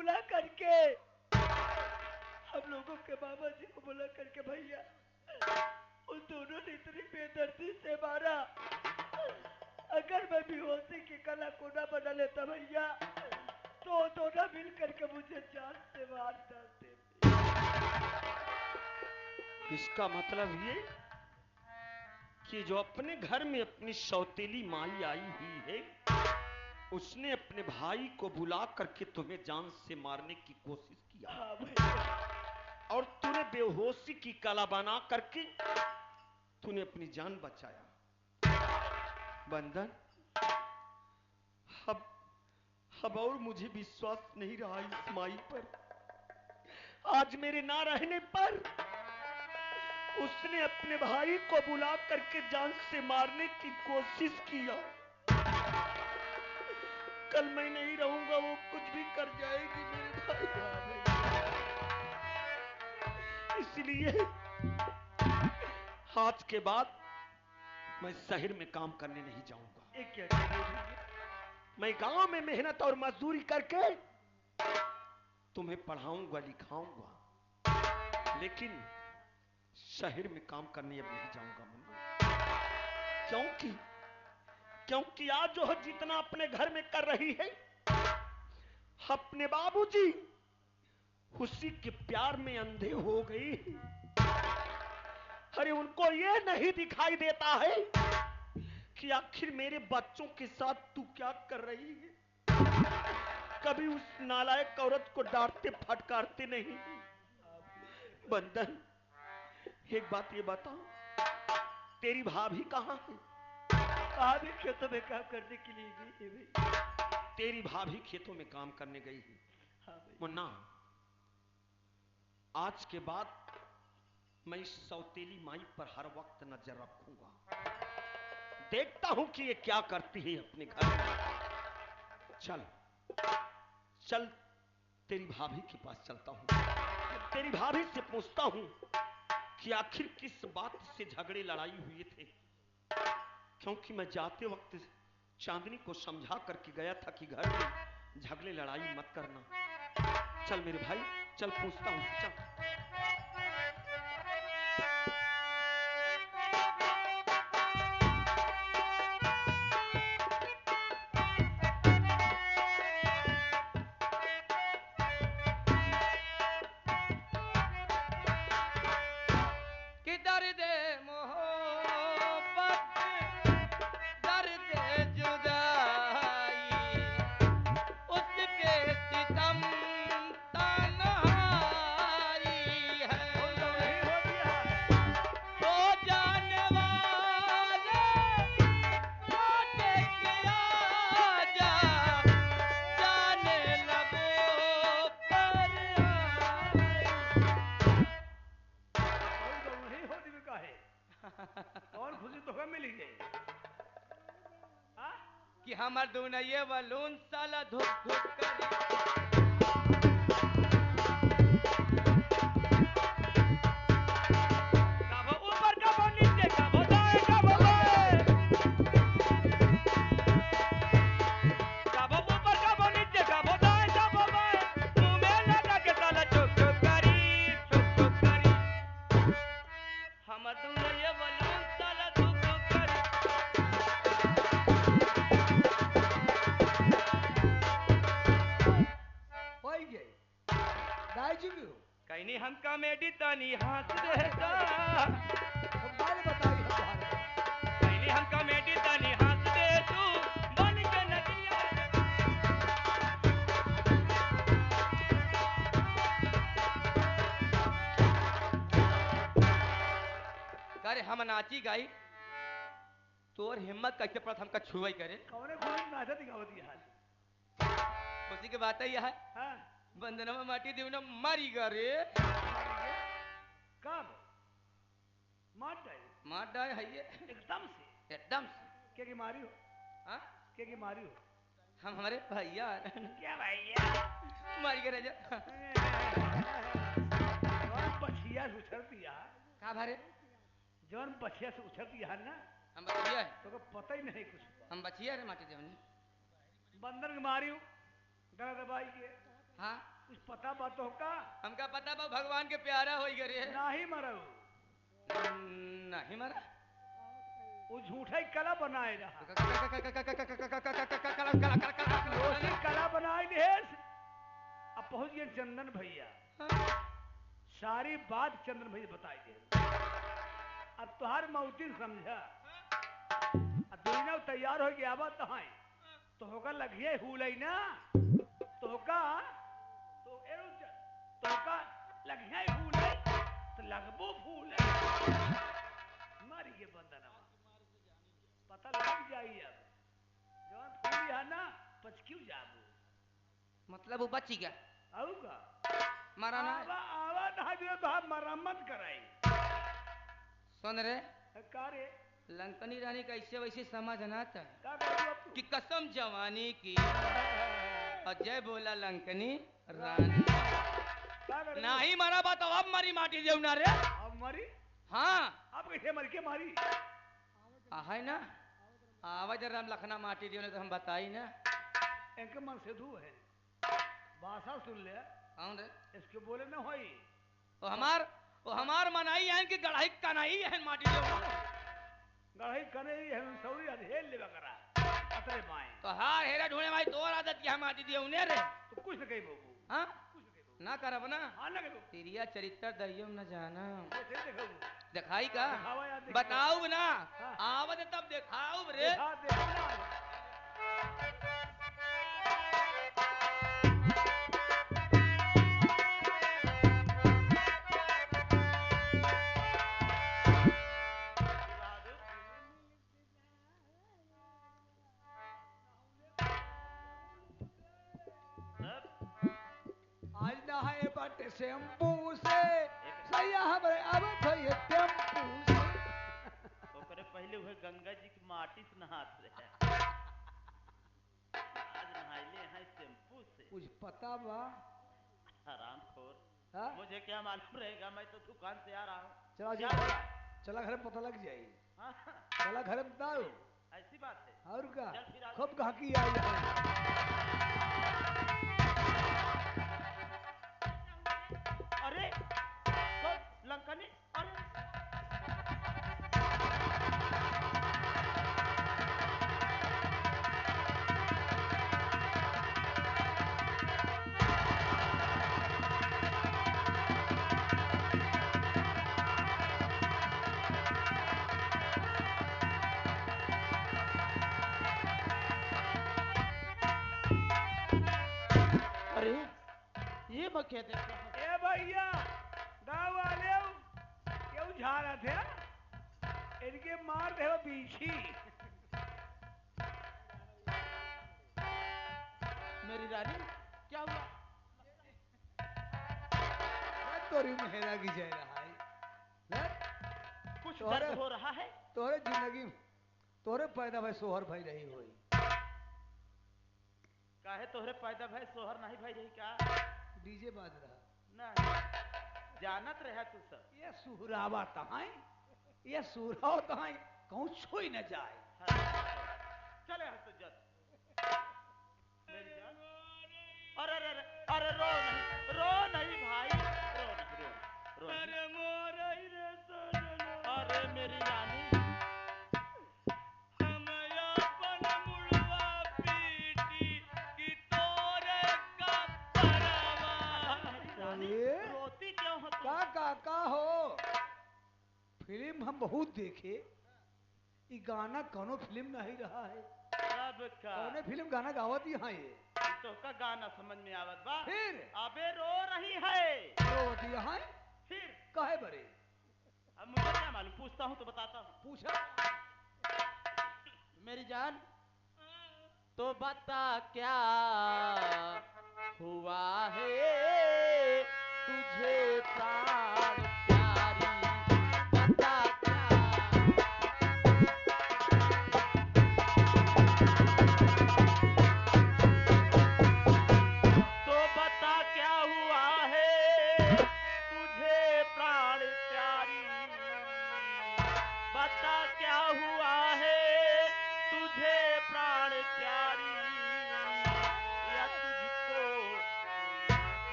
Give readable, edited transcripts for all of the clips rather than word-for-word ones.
बुला करके, हम लोगों के बाबा जी को बुला करके भैया उन दोनों ने इतनी बेदर्दी से मारा, अगर मैं बेहोशी की कला को ना बना लेता भैया तो दोनों मिल करके मुझे जान से मार डालते। इसका मतलब ये कि जो अपने घर में अपनी सौतेली माई आई हुई है उसने अपने भाई को बुला करके तुम्हें जान से मारने की कोशिश किया। हाँ भैया। और तूने बेहोशी की कला बना करके तूने अपनी जान बचाया। बंदन, अब और मुझे विश्वास नहीं रहा इस माई पर। आज मेरे ना रहने पर उसने अपने भाई को बुला करके जान से मारने की कोशिश किया। कल मैं नहीं रहूंगा, वो कुछ भी कर जाएगी मेरे भाई। इसलिए आज के बाद मैं शहर में काम करने नहीं जाऊंगा। एक क्या मैं गांव में मेहनत और मजदूरी करके तुम्हें पढ़ाऊंगा लिखाऊंगा, लेकिन शहर में काम करने अब नहीं जाऊंगा मुन्ना। क्योंकि आज जो जितना अपने घर में कर रही है अपने बाबूजी उसी के प्यार में अंधे हो गई। अरे उनको ये नहीं दिखाई देता है कि आखिर मेरे बच्चों के साथ तू क्या कर रही है। कभी उस नालायक औरत को डांटते फटकारते नहीं। बंदन, एक बात ये बता, तेरी भाभी कहां है? भाभी खेतों में काम करने के लिए गई है भाई। तेरी भाभी खेतों में काम करने गई है। हाँ भाई। मुन्ना, आज के बाद मैं इस सौतेली माई पर हर वक्त नजर रखूंगा। देखता हूं कि ये क्या करती है अपने घर में। चल चल तेरी भाभी के पास चलता हूं, तेरी भाभी से पूछता हूं कि आखिर किस बात से झगड़े लड़ाई हुए थे। क्योंकि मैं जाते वक्त चांदनी को समझा करके गया था कि घर में झगड़े लड़ाई मत करना। चल मेरे भाई, चल पूछता हूं, चल। और खुशी तो हमें मिली गई कि हमार दुनैये बलून साला धुक धुक करी। कबो ऊपर कबो नीचे कबो दाएं कबो बाएं, कबो ऊपर कबो नीचे कबो दाएं कबो बाएं, मुंह में लगा के साला चुक चुक करी, चुक चुक करी। हमार दुनैये बलून साला धुक धुक करी। होई गई दाई जी भी हो कहनी हम कॉमेडी तनी हंस देता। हम बारे बताई हम बारे कहनी हम कॉमेडी तनी हंस दे तू बन के नदिया। करे हम नाची गाई तोर हिम्मत कैसे पड़त हमका छुआई करे। कौने खुशी नाचा दिखावत ये हाल। खुशी के बात है यह हाँ बंधनमा माटी देवना मारी गे कब मार डाई मार डाय है ये एकदम से एकदम की मारी हो हाँ की मारी हो हम हमारे भैया क्या भैया मारी के राजा जौन बछिया से उछलती है का भारे जौन बछिया से उछलती है ना हम बचिया है तो पता ही नहीं कुछ। हम बचिया रे माटी देवनी बंदर के मारी हो डरा दबाई के हाँ कुछ पता बात हो का हमका पता बा भगवान के प्यारा हो गए नाही मरो नहीं मरा वो झूठा ही कला बनाए रहा कला दोषी कला बनाए देश अब पहुंच गए चंदन भैया सारी बात चंदन भैया बताई दे अब तुहार मौती समझा अब दोनों तैयार हो गया बात तो होगा लगिए हुलई ना तो का तो का लगिए हुलई तो लगबो फूल मारी के बंधनवा पता लग जाई अब जवान फूल है ना पचक्यू जाबू मतलब वो बची गया आऊगा मरा ना आवा आवा ना दियो तो हम मरम्मत कराई सुन रे कारे लंकनी रानी कैसे वैसे समझना था का करू अब कि कसम जवानी की अजय बोला लंकनी रानी का करू नहीं मरा बात अब मरी माटी देव ना रे अब मरी हाँ अब कैसे मर के मारी है ना आवाज राम लखना माटी दियो ने तो हम बताई ना इनके मन से धू है भाषा सुन ले कौन रे इसके बोले न होई वो हमार मनाई है कि गढ़ाई कनाई है माटी देव गढ़ई करे है सौरी अधेल ले बकरा अतरे बाएं तो हार हेरा ढूंढे भाई तोर आदत क्या माटी दियो ने रे तो कुछ न कही बाबू हाँ कुछ न कही बाबू ना करब ना हाँ ना करो तिरिया चरित्र दरियो न जाना कैसे देखो दिखाई का दिखावा यार, दिखावा। बताऊ ना हाँ। आवत तब दिखाऊ रे देखा देखो ना आज ना है बाटे शैम्पू से सैया हमरे अब भई टेम्पू से ओकरे पहले हुए गंगा जी की माटी से नहात रहे आज नहाइले हैं शैम्पू से कुछ पता बा हरामखोर हाँ? मुझे क्या मालूम रहेगा मैं तो दुकान से आ रहा हूँ चला क्या जी हुआ? चला घर पता लग जाई हाँ, चला घर बताओ ऐसी बात है और का चल फिर आ खूब गाहकी आई है अरे तो लंकनी अरे अरे ये मैं क्या देख रहा हूँ ए भैया गाँव वाले क्यों झाड़ा थे इनके मार दे बीछी मेरी रानी क्या हुआ तोरी मेहरा की जाए रहा है कुछ तोहरे- दर्द हो रहा है तोरे जिंदगी तोरे पैदा भाई सोहर भाई रही हुई काहे तोहरे पैदा भाई सोहर नहीं भाई रही का डीजे बाज रहा नहीं जानत रहा तू सब ये सुहरावा तहाई ये सुहराव तहाई कहूँ छुई न जाए चले हस तो जद मेरी जान अरे अरे अरे अरे रो नहीं भाई रो नहीं अरे मेरी रानी रानी, अरे? रोती क्यों हो तुम? का हो फिल्म हम बहुत देखे ये गाना कौनो फिल्म नहीं रहा है अब का कौने फिल्म गाना गावत यहाँ ये तो का गाना समझ में आवत बा फिर अबे रो रही है गावत यहाँ फिर काहे बरे अब मुझे क्या मालूम पूछता हूँ तो बताता हूँ पूछा मेरी जान तो बता क्या हुआ है तुझे प्राण प्यारी बता क्या तो बता क्या हुआ है तुझे प्राण प्यारी बता क्या हुआ है तुझे प्राण प्यारी या तुझको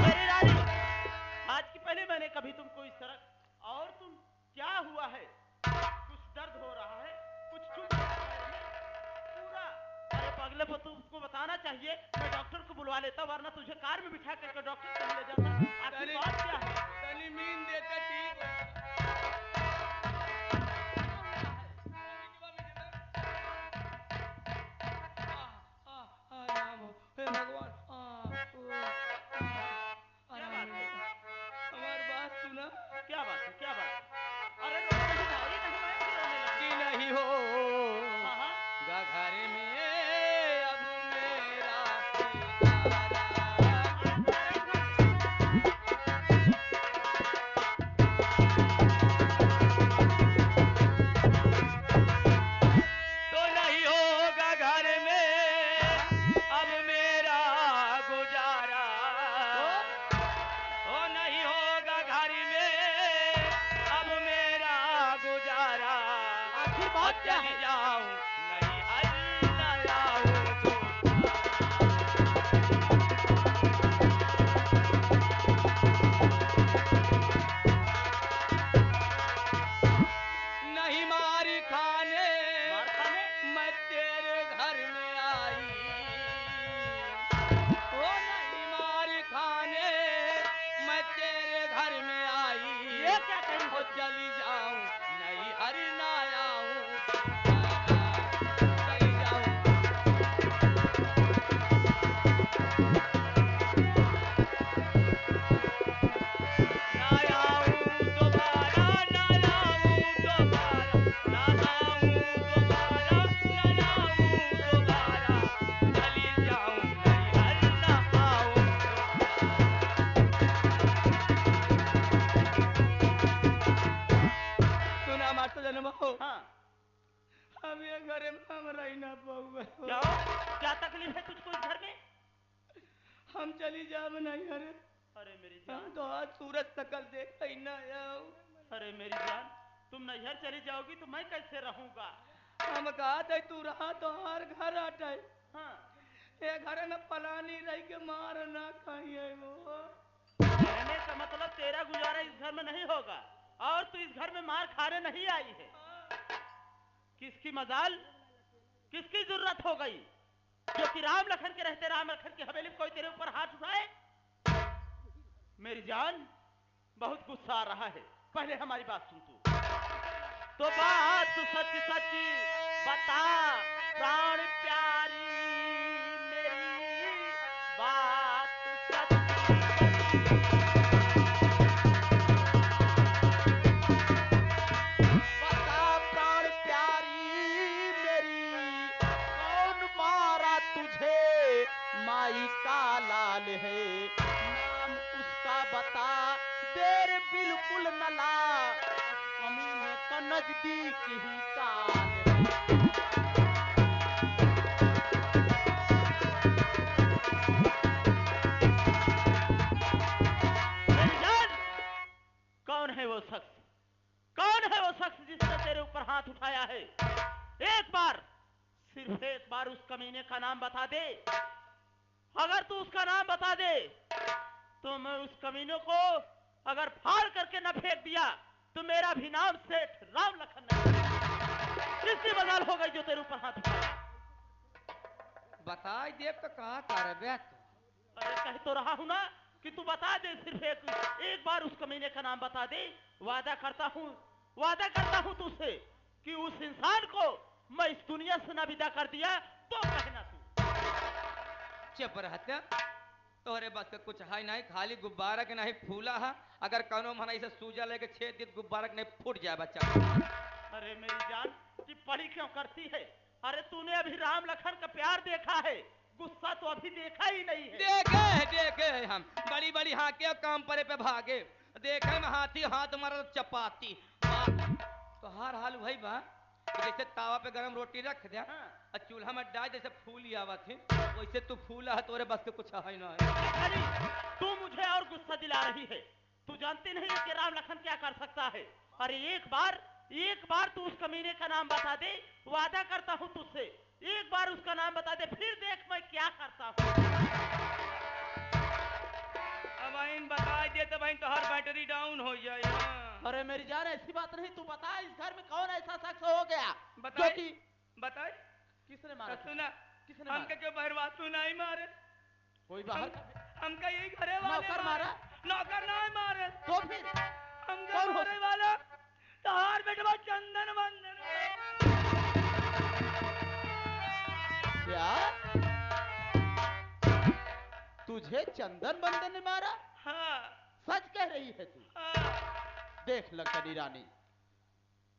मेरी रानी, आज की पहले मैंने कभी तुमको इस तरह और तुम क्या हुआ है? कुछ दर्द हो रहा है, कुछ चुभ रहा है पूरा। अरे पगले को तुमको बताना चाहिए, मैं डॉक्टर को बुलवा लेता, वरना तुझे कार में बिठा करके डॉक्टर से ले जाता। आखिर बात क्या है? तनी मीन देता ठीक हो। राम हो, हे भगवान। क्या बात है? हमारी बात सुना क्या बात है? क्या बात है? अरे रोने नहीं भाई, नहीं मैं भी रोने लगा। कि नहीं हो हाँ हाँ, घर में अब मेरा गुजारा। तो नहीं होगा घर में अब मेरा गुजारा। ओ नहीं होगा घर में अब मेरा गुजारा। आखिर बात क्या है? चली जाऊं नहीं हर ना लाऊं नहीं मारी खाने मार खाने? मैं तेरे घर में आई। ओ नहीं मारी खाने मैं तेरे घर में आई। ये क्या कही ओ हो? चली जाऊं नहीं हर ना आऊं चली जाऊं। ना आऊं दोबारा ना आऊं दोबारा ना आऊं दोबारा ना आऊं दोबारा। चली जाऊं नहीं हर ना आऊं दोबारा। सुना मास्टर जन्म हो हाँ, हम ये घर में हम रही ना पाऊंगा। क्या हो? क्या तकलीफ है तुझको इस घर में? हम चली जाब नहीं हरे। अरे मेरी हम जान, तो आज सूरज सकल देख ही ना आऊं। अरे मेरी जान, तुम नैहर चली जाओगी तो मैं कैसे रहूंगा? हम कहा था तू रहा तो हर घर आटे। हाँ, ये घर में पलानी रही के मार ना खाइए वो। कहने का मतलब तेरा गुजारा इस घर में नहीं होगा और तू इस घर में मार खाने नहीं आई है। किसकी मजाल, किसकी जरूरत हो गई जो कि राम लखन के रहते राम लखन की हवेली में कोई तेरे ऊपर हाथ उठाए? मेरी जान, बहुत गुस्सा आ रहा है, पहले हमारी बात सुन तू। तो बात सच सच बता प्राण प्यारी मेरी, बात सच बता प्राण प्यारी मेरी, कौन मारा तुझे? माई का लाल है, नाम उसका बता, देर बिल्कुल न ला, कमीने का नजदीक ही काल है। मेरी जान, कौन है वो शख्स? कौन है वो शख्स जिसने तेरे ऊपर हाथ उठाया है? एक बार, सिर्फ एक बार उस कमीने का नाम बता दे। अगर तू उसका नाम बता दे तो मैं उस कमीने को अगर फाड़ करके न फेंक दिया तो मेरा भी नाम सेठ राम लखन नहीं। इसकी मजाल हो गई जो तेरे ऊपर हाथ उठाया। बता देव तो कहा कर बे तू। अरे कह तो रहा हूं ना कि तू बता दे, सिर्फ एक बार उस कमीने का नाम बता दे। वादा करता हूं तुझसे कि उस इंसान को मैं इस दुनिया से ना विदा कर दिया तो कहना तू। चुप रहते तोहरे बस के कुछ है नहीं, खाली गुब्बारा के नहीं फूला है। अगर कौनो मना इसे सूजा लेके छेद दी गुब्बारा के नहीं फूट जाए बच्चा। अरे मेरी जान, टिप्पणी क्यों करती है? अरे तूने अभी राम लखन का प्यार देखा है, गुस्सा तो अभी देखा ही नहीं है। देखे हम बड़ी बड़ी हाके और काम परे पे भागे। देखे में हाथी हाथ मारा चपाती। तो हर हाल वही बा कि जैसे तावा पे गरम रोटी रख दिया हाँ। और चूल्हा में डाल जैसे फूल आवा थी वैसे तू फूला है तोरे बस के कुछ है ना है। अरे तू मुझे और गुस्सा दिला रही है। तू जानती नहीं है कि राम लखन क्या कर सकता है। अरे एक बार तू उस कमीने का नाम बता दे, वादा करता हूँ तुझसे, एक बार उसका नाम बता दे, फिर देख मैं क्या करता हूँ। अब बहन बता दे तो बहन तो हर बैटरी डाउन हो जाए। हाँ। अरे मेरी जान ऐसी बात नहीं, तू बता इस घर में कौन ऐसा शख्स हो गया बताए जो कि बताए किसने मारा? सुना किसने हमके मारा? जो बहरवास तू नहीं मारे कोई बाहर हमका यही घरे वाले नौकर मारा? नौकर नहीं मारे तो फिर हमके कौन हो मारे वाला तहार बेटवा चंदन बंदन क्या तुझे चंदन बंदन ने मारा? हाँ सच कह रही है तू? हाँ देख लखनी रानी,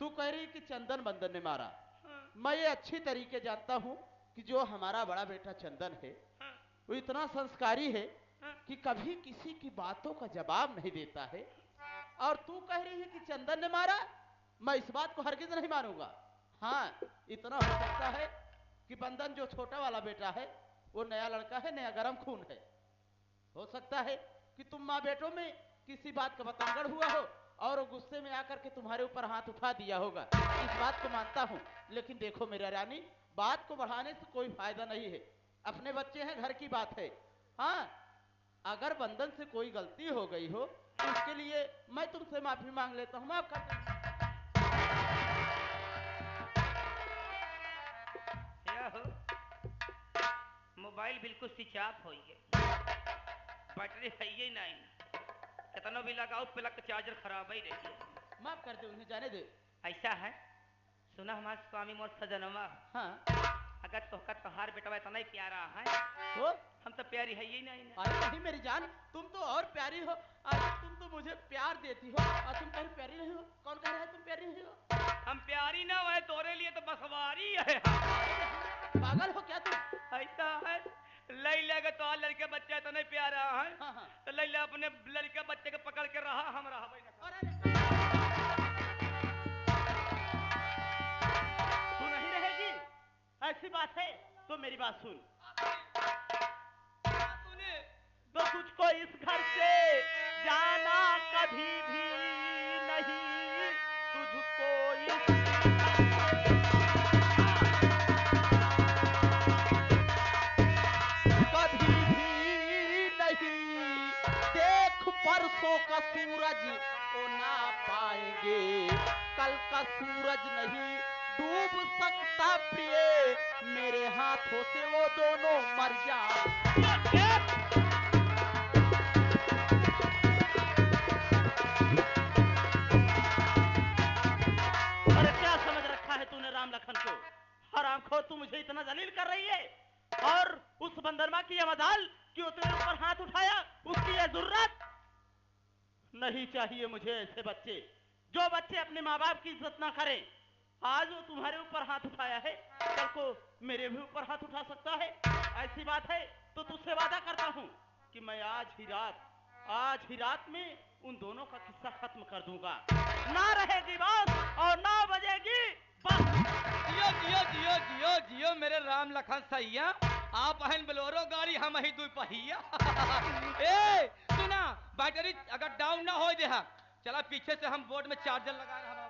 तू कह रही कि चंदन बंदन ने मारा। हाँ मैं ये अच्छी तरीके जानता हूँ कि जो हमारा बड़ा बेटा चंदन है हाँ वो इतना संस्कारी है हाँ। कि कभी किसी की बातों का जवाब नहीं देता है। और तू कह रही है कि चंदन ने मारा, मैं इस बात को हरगिज नहीं मानूंगा। हाँ, इतना हो सकता है कि बंदन जो छोटा वाला बेटा है वो नया लड़का है, नया गरम खून है। हो सकता है कि तुम माँ बेटों में किसी बात का बतंगड़ हुआ हो और वो गुस्से में आकर के तुम्हारे ऊपर हाथ उठा दिया होगा, इस बात को मानता हूँ। लेकिन देखो मेरा रानी, बात को बढ़ाने से कोई फायदा नहीं है। अपने बच्चे हैं, घर की बात है। हाँ, अगर बंदन से कोई गलती हो गई हो तो उसके लिए मैं तुमसे माफी मांग लेता हूँ, माफ कर दो। क्या हो मोबाइल बिल्कुल स्विच ऑफ हो गया, बैटरी है ही नहीं, कितना भी लगाओ प्लग चार्जर खराब ही रही है। माफ कर दे, उन्हें जाने दे। ऐसा है सुना हमारे स्वामी मोर सजनवा हाँ, अगर तोहका तोहार बेटवा इतना ही प्यारा है तो हम तो प्यारी है ही नहीं ना। अरे नहीं मेरी जान, तुम तो और प्यारी हो। अरे तुम तो मुझे प्यार देती हो और तुम कहीं प्यारी नहीं हो। कौन कह रहा है तुम प्यारी नहीं हो? हम प्यारी ना हुए तोरे लिए तो बसवारी है। पागल हो क्या तुम? ऐसा है लैला के तो लड़के बच्चे तो नहीं प्यारा है हाँ हाँ। तो लैला अपने लड़के बच्चे के पकड़ के रहा हम रहा अरे तू नहीं रहेगी? ऐसी बात है तो मेरी बात सुन। तो तुझको इस घर से जाना कभी भी नहीं, तुझको इस कभी भी नहीं। देख परसों का सूरज ओ ना पाएंगे, कल का सूरज नहीं डूब सकता प्रिय, मेरे हाथों से वो दोनों मर जाए। अरे क्या समझ रखा है तूने राम लखन को? हरामखोर, तू मुझे इतना जलील कर रही है और उस बंदरमा की ये मजाल कि वो तेरे ऊपर हाथ उठाया, उसकी ये जुर्रत नहीं चाहिए मुझे। ऐसे बच्चे, जो बच्चे अपने माँ बाप की इज्जत ना करें, आज वो तुम्हारे ऊपर हाथ उठाया है, कल को मेरे भी ऊपर हाथ उठा सकता है। ऐसी बात है तो तुझसे वादा करता हूँ कि मैं आज ही रात में उन दोनों का किस्सा खत्म कर दूंगा। ना रहेगी बात और ना बजेगी बस। जियो जियो जियो जियो जियो मेरे राम लखन सैया, आप अहन बोलोरो गाड़ी हम ही दुई पहिया। ए सुना बैटरी अगर डाउन ना हो दे चला पीछे से हम बोर्ड में चार्जर लगा रहे